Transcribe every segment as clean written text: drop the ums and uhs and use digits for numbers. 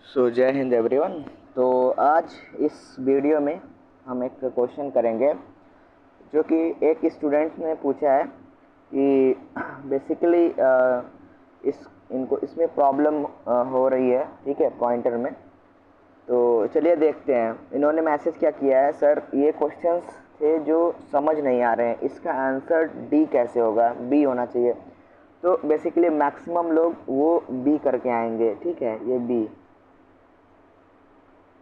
जय हिंद एवरीवन। तो आज इस वीडियो में हम एक क्वेश्चन करेंगे जो कि एक स्टूडेंट ने पूछा है कि बेसिकली इस इनको इसमें प्रॉब्लम हो रही है, ठीक है, पॉइंटर में। तो चलिए देखते हैं इन्होंने मैसेज क्या किया है। सर, ये क्वेश्चंस थे जो समझ नहीं आ रहे हैं, इसका आंसर डी कैसे होगा, बी होना चाहिए। तो बेसिकली मैक्सिमम लोग वो बी करके आएंगे, ठीक है। ये बी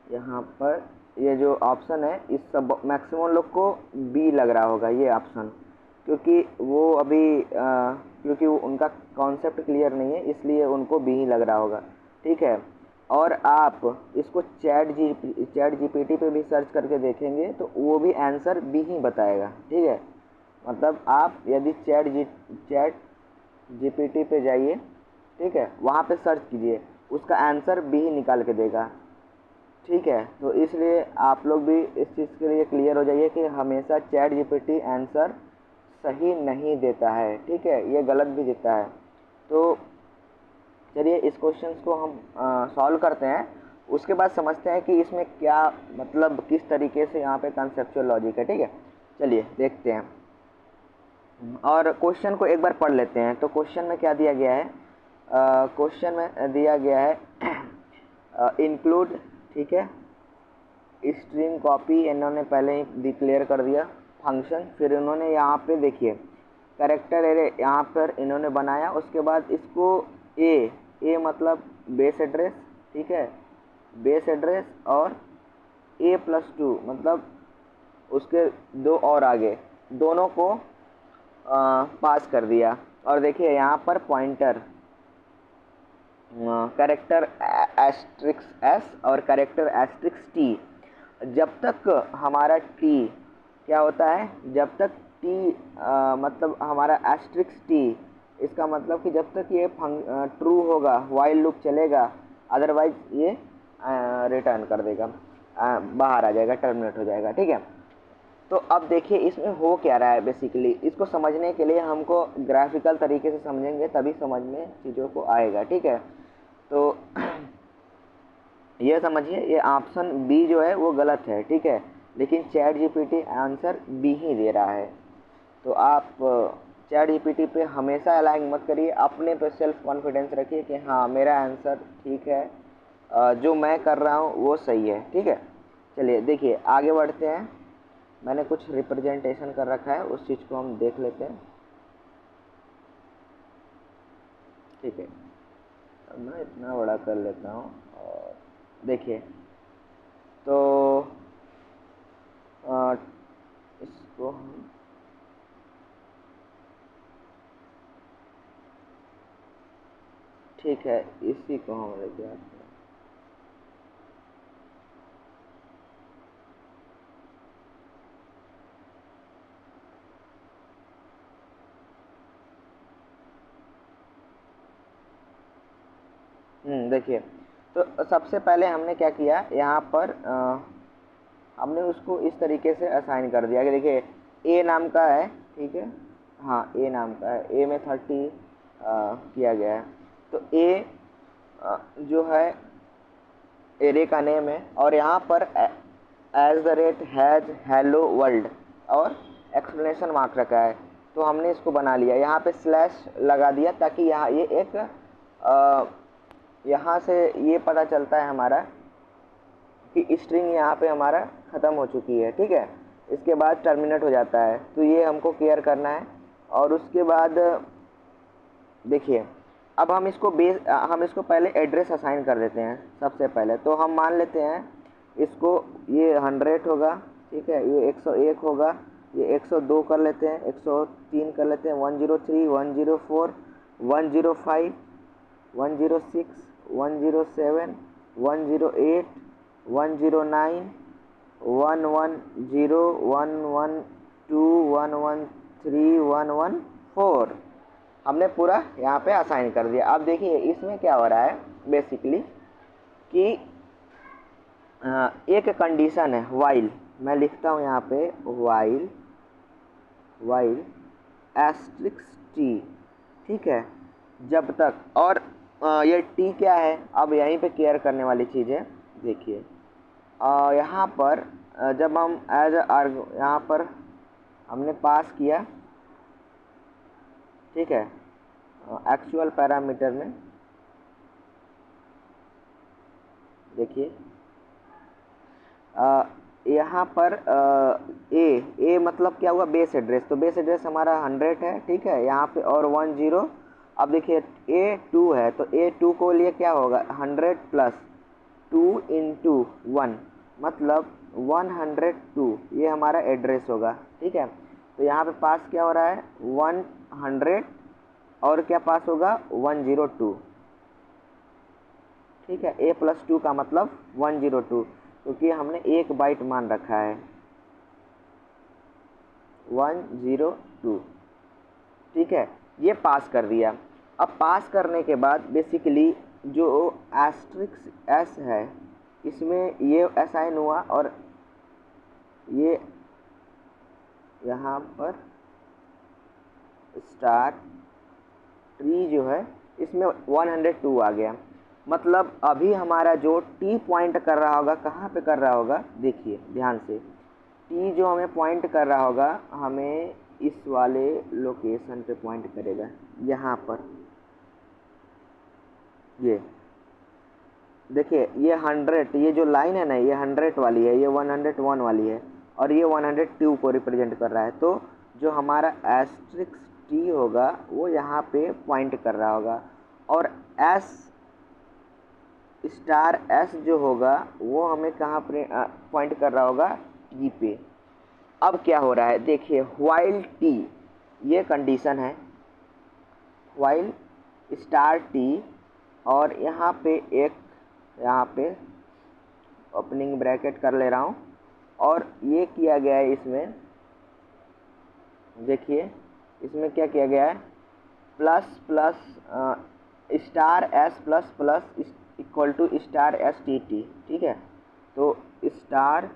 यहाँ पर ये जो ऑप्शन है, इस सब मैक्सिमम लोग को बी लग रहा होगा ये ऑप्शन, क्योंकि वो अभी क्योंकि वो उनका कॉन्सेप्ट क्लियर नहीं है, इसलिए उनको बी ही लग रहा होगा, ठीक है। और आप इसको चैट जीपीटी पे भी सर्च करके देखेंगे तो वो भी आंसर बी ही बताएगा, ठीक है। मतलब आप यदि चैट जीपीटी पे जाइए, ठीक है, वहाँ पे सर्च कीजिए, उसका आंसर बी ही निकाल के देगा, ठीक है। तो इसलिए आप लोग भी इस चीज़ के लिए क्लियर हो जाइए कि हमेशा चैट जीपीटी आंसर सही नहीं देता है, ठीक है, ये गलत भी देता है। तो चलिए इस क्वेश्चन को हम सॉल्व करते हैं, उसके बाद समझते हैं कि इसमें क्या मतलब किस तरीके से यहाँ पे कंसेप्चुअल लॉजिक है, ठीक है। चलिए देखते हैं और क्वेश्चन को एक बार पढ़ लेते हैं। तो क्वेश्चन में क्या दिया गया है? क्वेश्चन में दिया गया है इंक्लूड, ठीक है, स्ट्रिंग कॉपी इन्होंने पहले ही डिक्लेयर कर दिया फंक्शन। फिर इन्होंने यहाँ पे देखिए कैरेक्टर एरे यहाँ पर इन्होंने बनाया, उसके बाद इसको ए मतलब बेस एड्रेस, ठीक है, बेस एड्रेस, और A+2 मतलब उसके दो और आगे दोनों को पास कर दिया। और देखिए यहाँ पर पॉइंटर कैरेक्टर एस्ट्रिक्स एस और कैरेक्टर एस्ट्रिक्स टी, जब तक हमारा टी क्या होता है, जब तक टी मतलब हमारा एस्ट्रिक्स टी, इसका मतलब कि जब तक ये ट्रू होगा वाइल लूप चलेगा, अदरवाइज ये रिटर्न कर देगा, बाहर आ जाएगा, टर्मिनेट हो जाएगा, ठीक है। तो अब देखिए इसमें हो क्या रहा है। बेसिकली इसको समझने के लिए हमको ग्राफिकल तरीके से समझेंगे, तभी समझ में चीज़ों को आएगा, ठीक है। तो ये समझिए, ये ऑप्शन बी जो है वो गलत है, ठीक है, लेकिन चैट जीपीटी आंसर बी ही दे रहा है। तो आप चैट जीपीटी पे हमेशा अलाइन मत करिए, अपने पे सेल्फ कॉन्फिडेंस रखिए कि हाँ मेरा आंसर ठीक है, जो मैं कर रहा हूँ वो सही है, ठीक है। चलिए देखिए आगे बढ़ते हैं। मैंने कुछ रिप्रेजेंटेशन कर रखा है, उस चीज़ को हम देख लेते हैं, ठीक है। अब मैं इतना बड़ा कर लेता हूँ और देखिए तो इसको हम ठीक है, इसी को हम लेके आते हैं। देखिए तो सबसे पहले हमने क्या किया, यहाँ पर हमने उसको इस तरीके से असाइन कर दिया कि देखिए ए नाम का है, ठीक है, हाँ ए नाम का है, ए में 30 किया गया है। तो ए जो है एरे का नेम है, और यहाँ पर @हैज हेलो वर्ल्ड और एक्सप्लेनेशन मार्क रखा है। तो हमने इसको बना लिया, यहाँ पे स्लैश लगा दिया ताकि यहाँ ये एक यहाँ से ये पता चलता है हमारा कि स्ट्रिंग यहाँ पे हमारा ख़त्म हो चुकी है, ठीक है। इसके बाद टर्मिनेट हो जाता है, तो ये हमको केयर करना है। और उसके बाद देखिए अब हम इसको पहले एड्रेस असाइन कर देते हैं सबसे पहले। तो हम मान लेते हैं इसको, ये 100 होगा, ठीक है, ये 101 होगा, ये 102 कर लेते हैं, 103 कर लेते हैं, 103, 104, 105, 106, 107, 108, 109, 110, 112, 113, 114 हमने पूरा यहाँ पे असाइन कर दिया। अब देखिए इसमें क्या हो रहा है बेसिकली कि एक कंडीशन है वाइल, मैं लिखता हूँ यहाँ पे वाइल एस्ट्रिक्स टी, ठीक है, जब तक, और ये टी क्या है, अब यहीं पे केयर करने वाली चीज़ है। देखिए यहाँ पर जब हम एज आर्ग यहाँ पर हमने पास किया, ठीक है, एक्चुअल पैरामीटर में देखिए यहाँ पर ए मतलब क्या हुआ, बेस एड्रेस। तो बेस एड्रेस हमारा 100 है, ठीक है, यहाँ पे और 10। अब देखिए A2 है, तो A2 को लिए क्या होगा, 100 प्लस 2 इंटू 1 मतलब 102, ये हमारा एड्रेस होगा, ठीक है। तो यहाँ पे पास क्या हो रहा है, 100 और क्या पास होगा 102, ठीक है। A प्लस 2 का मतलब 102, क्योंकि हमने एक बाइट मान रखा है 102, ठीक है। ये पास कर दिया। अब पास करने के बाद बेसिकली जो एस्ट्रिक्स एस है इसमें ये असाइन हुआ, और ये यहाँ पर स्टार ट्री जो है इसमें 102 आ गया। मतलब अभी हमारा जो टी पॉइंट कर रहा होगा, कहाँ पे कर रहा होगा, देखिए ध्यान से, टी जो हमें पॉइंट कर रहा होगा, हमें इस वाले लोकेशन पे पॉइंट करेगा, यहाँ पर। ये देखिए ये 100, ये जो लाइन है ना, ये 100 वाली है, ये 101 वाली है, और ये 102 को रिप्रेजेंट कर रहा है। तो जो हमारा एस्ट्रिक्स टी होगा वो यहाँ पे पॉइंट कर रहा होगा, और एस स्टार एस जो होगा वो हमें कहाँ पे पॉइंट कर रहा होगा, टी पे। अब क्या हो रहा है, देखिए व्हाइल टी, ये कंडीशन है, व्हाइल स्टार टी, और यहाँ पे ओपनिंग ब्रैकेट कर ले रहा हूँ, और ये किया गया है इसमें, देखिए इसमें क्या किया गया है, plus plus star S plus plus equal to star S T T, ठीक है। तो star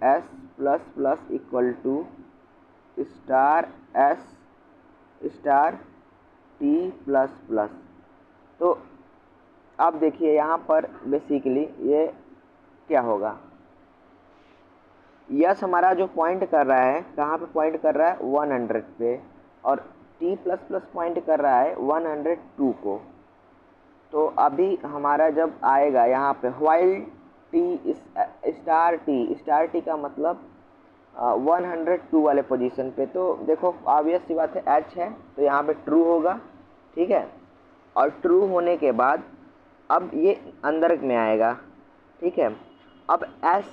S plus plus equal to star S star T plus plus. तो अब देखिए यहाँ पर बेसिकली ये क्या होगा, यस हमारा जो पॉइंट कर रहा है, कहाँ पे पॉइंट कर रहा है, 100 पे, और टी प्लस प्लस पॉइंट कर रहा है 102 को। तो अभी हमारा जब आएगा यहाँ पे व्हाइल टी स्टार टी का मतलब 102 वाले पोजीशन पे, तो देखो ऑब्वियस सी बात है, एच है तो यहाँ पे ट्रू होगा, ठीक है। और ट्रू होने के बाद अब ये अंदर में आएगा, ठीक है। अब एस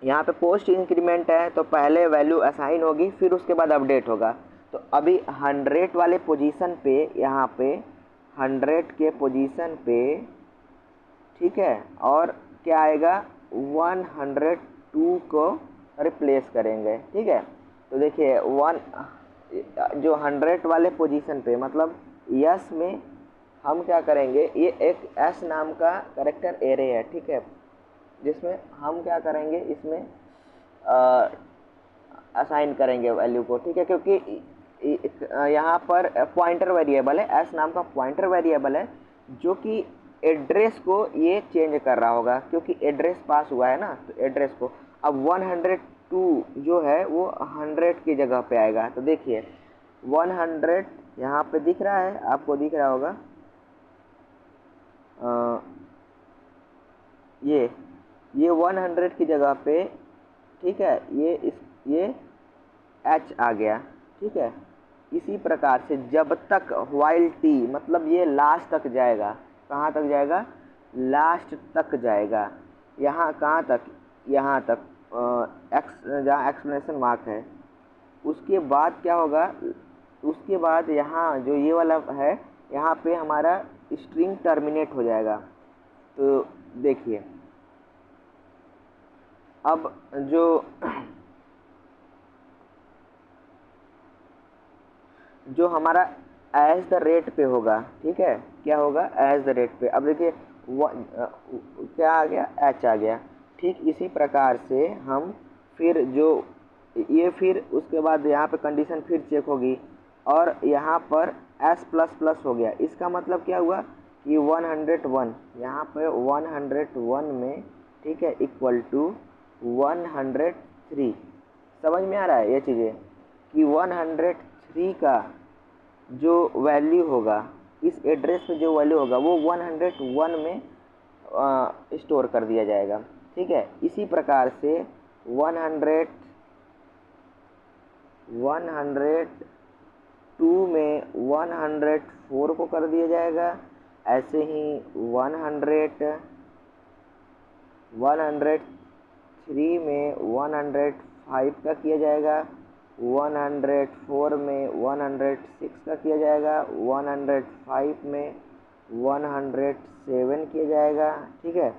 यहाँ पे पोस्ट इंक्रीमेंट है, तो पहले वैल्यू असाइन होगी, फिर उसके बाद अपडेट होगा। तो अभी 100 वाले पोजीशन पे, यहाँ पे 100 के पोजीशन पे, ठीक है, और क्या आएगा 102 को रिप्लेस करेंगे, ठीक है। तो देखिए जो 100 वाले पोजीशन पे मतलब यस में हम क्या करेंगे, ये एक एस नाम का कैरेक्टर एरे है, ठीक है, जिसमें हम क्या करेंगे, इसमें असाइन करेंगे वैल्यू को, ठीक है, क्योंकि यहाँ पर पॉइंटर वेरिएबल है, एस नाम का पॉइंटर वेरिएबल है, जो कि एड्रेस को ये चेंज कर रहा होगा, क्योंकि एड्रेस पास हुआ है ना, तो एड्रेस को अब 102 जो है वो 100 की जगह पे आएगा। तो देखिए 100 यहाँ पे दिख रहा है, आपको दिख रहा होगा, ये 100 की जगह पे, ठीक है, ये एच आ गया, ठीक है। इसी प्रकार से जब तक व्हाइल टी मतलब ये लास्ट तक जाएगा, कहाँ तक जाएगा, लास्ट तक जाएगा, यहाँ कहाँ तक, यहाँ तक एक्स जहाँ एक्सप्लेनेशन मार्क है, उसके बाद क्या होगा, उसके बाद यहाँ जो ये वाला है, यहाँ पे हमारा स्ट्रिंग टर्मिनेट हो जाएगा। तो देखिए अब जो हमारा एज द रेट पे होगा, ठीक है, क्या होगा, एज द रेट पे। अब देखिए क्या आ गया, एच आ गया, ठीक इसी प्रकार से हम फिर जो ये फिर उसके बाद यहाँ पे कंडीशन फिर चेक होगी, और यहाँ पर एस प्लस प्लस हो गया। इसका मतलब क्या हुआ कि 101 यहाँ पे 101 में, ठीक है, इक्वल टू 103। समझ में आ रहा है ये चीज़ें कि 103 का जो वैल्यू होगा, इस एड्रेस पे जो वैल्यू होगा वो 101 में स्टोर कर दिया जाएगा। ठीक है, इसी प्रकार से 102 में 104 को कर दिया जाएगा। ऐसे ही 103 में 105 का किया जाएगा, 104 में 106 का किया जाएगा, 105 में 107 किया जाएगा। ठीक है,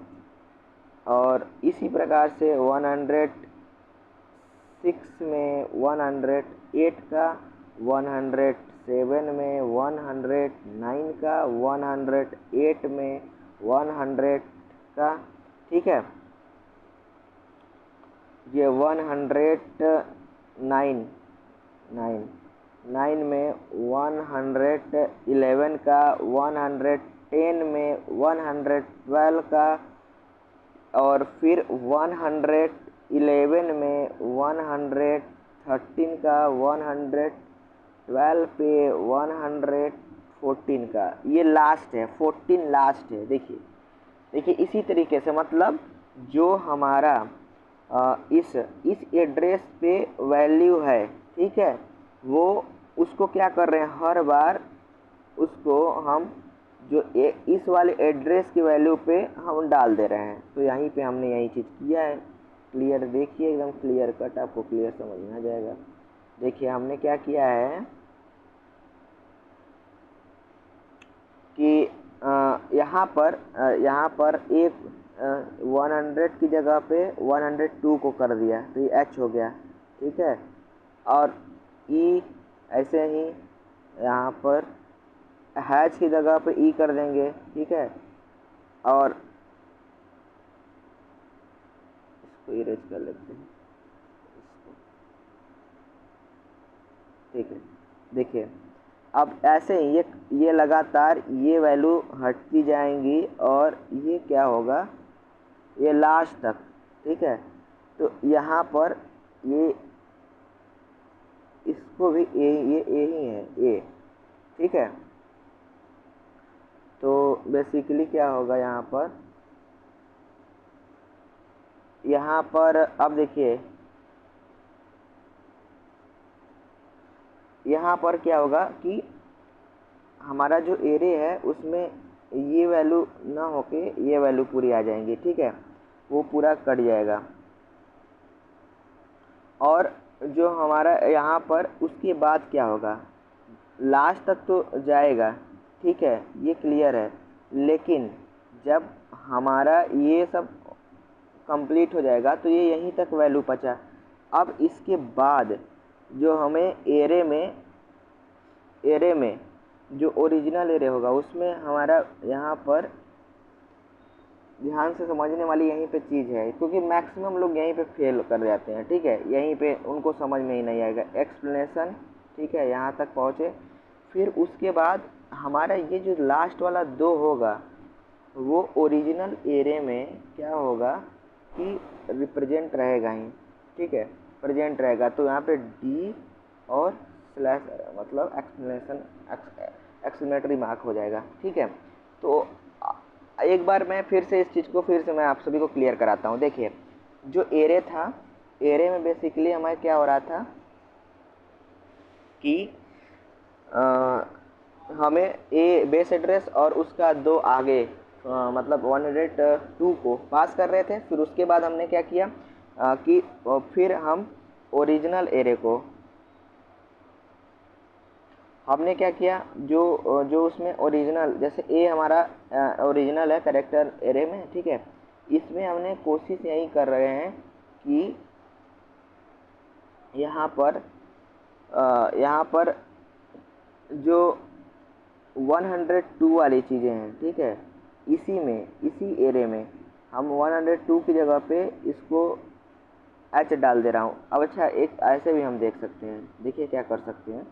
और इसी प्रकार से 106 में 108 का, 107 में 109 का, 108 में 100 का। ठीक है, ये 109 में 111 का, 110 में 112 का, और फिर 111 में 113 का, 112 पे 114 का। ये लास्ट है, 14 लास्ट है। देखिए इसी तरीके से मतलब जो हमारा इस एड्रेस पे वैल्यू है, ठीक है, वो उसको क्या कर रहे हैं, हर बार उसको हम जो इस वाले एड्रेस की वैल्यू पे हम डाल दे रहे हैं। तो यहीं पे हमने यही चीज़ किया है। क्लियर, देखिए एकदम क्लियर कट, आपको क्लियर समझ में आ जाएगा। देखिए हमने क्या किया है कि यहाँ पर एक 100 की जगह पे 102 को कर दिया, तो ये एच हो गया। ठीक है, और ई ऐसे ही यहाँ पर हैच की जगह पे ई कर देंगे। ठीक है, और इसको इरेज कर लेते हैं इसको। ठीक है, देखिए अब ऐसे ही ये लगातार ये वैल्यू हटती जाएंगी और ये क्या होगा, ये लास्ट तक। ठीक है, तो यहाँ पर ये इसको भी ये ए ही है, ए। ठीक है, तो बेसिकली क्या होगा यहाँ पर अब देखिए यहाँ पर क्या होगा कि हमारा जो एरे है उसमें ये वैल्यू ना होके ये वैल्यू पूरी आ जाएंगी। ठीक है, वो पूरा कट जाएगा, और जो हमारा यहाँ पर उसके बाद क्या होगा, लास्ट तक तो जाएगा। ठीक है, ये क्लियर है, लेकिन जब हमारा ये सब कंप्लीट हो जाएगा तो ये यहीं तक वैल्यू बचा। अब इसके बाद जो हमें एरे में जो ओरिजिनल एरे होगा उसमें हमारा यहाँ पर ध्यान से समझने वाली यहीं पे चीज़ है, क्योंकि मैक्सिमम लोग यहीं पे फेल कर जाते हैं। ठीक है, यहीं पे उनको समझ में ही नहीं आएगा एक्सप्लेनेशन। ठीक है, यहाँ तक पहुँचे, फिर उसके बाद हमारा ये जो लास्ट वाला 2 होगा वो ओरिजिनल एरे में क्या होगा कि रिप्रेजेंट रहेगा ही। ठीक है, प्रेजेंट रहेगा, तो यहाँ पे डी और स्लैश मतलब एक्सप्लेनेटरी मार्क हो जाएगा। ठीक है, तो एक बार मैं फिर से इस चीज़ को फिर से मैं आप सभी को क्लियर कराता हूँ। देखिए जो एरे था, एरे में बेसिकली हमारे क्या हो रहा था कि हमें ए बेस एड्रेस और उसका 2 आगे मतलब 102 को पास कर रहे थे। फिर उसके बाद हमने क्या किया कि फिर हम ओरिजिनल एरे को हमने क्या किया, जो उसमें ओरिजिनल, जैसे ए हमारा ओरिजिनल है कैरेक्टर एरे में। ठीक है, इसमें हमने कोशिश यही कर रहे हैं कि यहाँ पर जो 102 वाली चीज़ें हैं, ठीक है, इसी एरे में हम 102 की जगह पे इसको एच डाल दे रहा हूँ। अब अच्छा, एक ऐसे भी हम देख सकते हैं, देखिए क्या कर सकते हैं।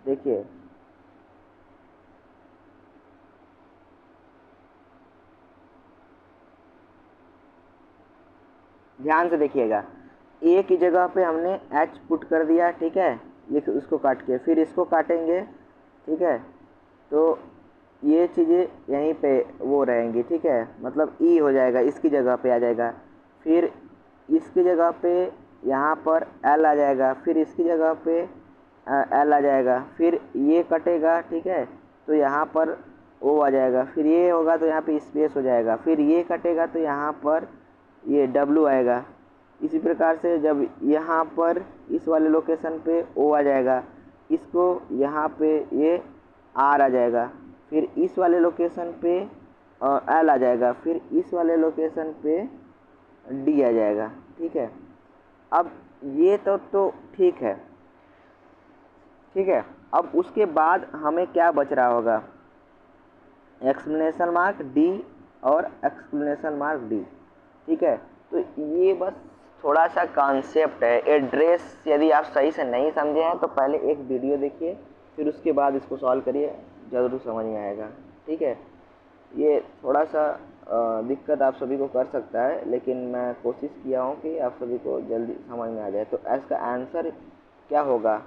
देखिए ध्यान से देखिएगा, ए की जगह पे हमने एच पुट कर दिया, ठीक है, ये उसको काट के फिर इसको काटेंगे, ठीक है, तो ये चीज़ें यहीं पे वो रहेंगी, ठीक है, मतलब ई हो जाएगा, इसकी जगह पे आ जाएगा, फिर इसकी जगह पे यहाँ पर एल आ जाएगा, फिर इसकी जगह पे एल आ जाएगा, फिर ये कटेगा, ठीक है, तो यहाँ पर ओ आ जाएगा, फिर ये होगा तो यहाँ पे स्पेस हो जाएगा, फिर ये कटेगा तो यहाँ पर ये डब्लू आएगा। इसी प्रकार से जब यहाँ पर इस वाले लोकेशन पे ओ आ जाएगा, इसको यहाँ पे ये आर आ जाएगा, फिर इस वाले लोकेशन पे एल आ जाएगा, फिर इस वाले लोकेशन पे डी आ जाएगा, ठीक है। अब ये तो ठीक है, ठीक है। अब उसके बाद हमें क्या बच रहा होगा, एक्सक्लेमेशन मार्क डी और एक्सक्लेमेशन मार्क डी, ठीक है। तो ये बस थोड़ा सा कॉन्सेप्ट है, एड्रेस यदि आप सही से नहीं समझे हैं तो पहले एक वीडियो देखिए, फिर उसके बाद इसको सॉल्व करिए, ज़रूर समझ में आएगा, ठीक है। ये थोड़ा सा दिक्कत आप सभी को कर सकता है, लेकिन मैं कोशिश किया हूँ कि आप सभी को जल्दी समझ में आ जाए। तो इसका आंसर क्या होगा,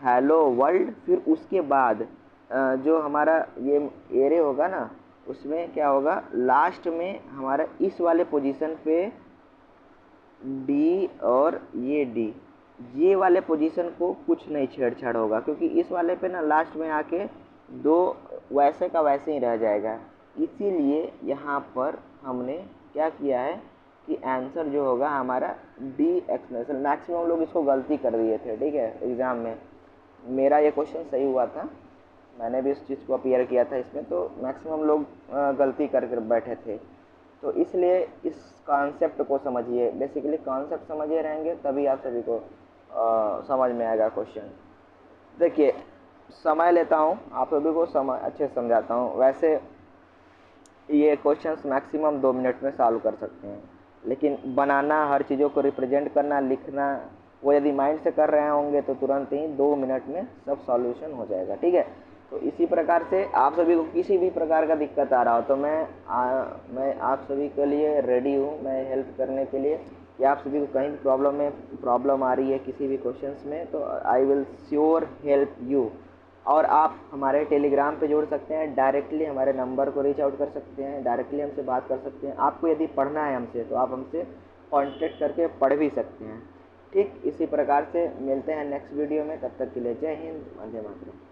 हेलो वर्ल्ड, फिर उसके बाद जो हमारा ये एरे होगा ना, उसमें क्या होगा, लास्ट में हमारा इस वाले पोजीशन पे डी और ये डी, ये वाले पोजीशन को कुछ नहीं छेड़छाड़ होगा, क्योंकि इस वाले पे ना लास्ट में आके दो वैसे का वैसे ही रह जाएगा। इसीलिए यहाँ पर हमने क्या किया है कि आंसर जो होगा हमारा डी एक्सप्लेनेशन। मैक्सिमम लोग इसको गलती कर दिए थे, ठीक है, एग्ज़ाम में। मेरा ये क्वेश्चन सही हुआ था, मैंने भी इस चीज़ को अपीयर किया था इसमें, तो मैक्सिमम लोग गलती कर बैठे थे। तो इसलिए इस कॉन्सेप्ट को समझिए, बेसिकली कॉन्सेप्ट समझे रहेंगे तभी आप सभी को समझ में आएगा क्वेश्चन। देखिए समय लेता हूँ, आप सभी को समय अच्छे से समझाता हूँ। वैसे ये क्वेश्चंस मैक्सिमम 2 मिनट में सॉल्व कर सकते हैं, लेकिन बनाना, हर चीज़ों को रिप्रेजेंट करना, लिखना, वो यदि माइंड से कर रहे होंगे तो तुरंत ही 2 मिनट में सब सॉल्यूशन हो जाएगा, ठीक है। तो इसी प्रकार से आप सभी को किसी भी प्रकार का दिक्कत आ रहा हो तो मैं आप सभी के लिए रेडी हूँ, मैं हेल्प करने के लिए। कि आप सभी को कहीं भी प्रॉब्लम आ रही है किसी भी क्वेश्चंस में, तो I will sure help you. और आप हमारे टेलीग्राम पे जुड़ सकते हैं, डायरेक्टली हमारे नंबर को रीच आउट कर सकते हैं, डायरेक्टली हमसे बात कर सकते हैं। आपको यदि पढ़ना है हमसे तो आप हमसे कांटेक्ट करके पढ़ भी सकते हैं, ठीक। इसी प्रकार से मिलते हैं नेक्स्ट वीडियो में, तब तक के लिए जय हिंद, वंदे मातरम।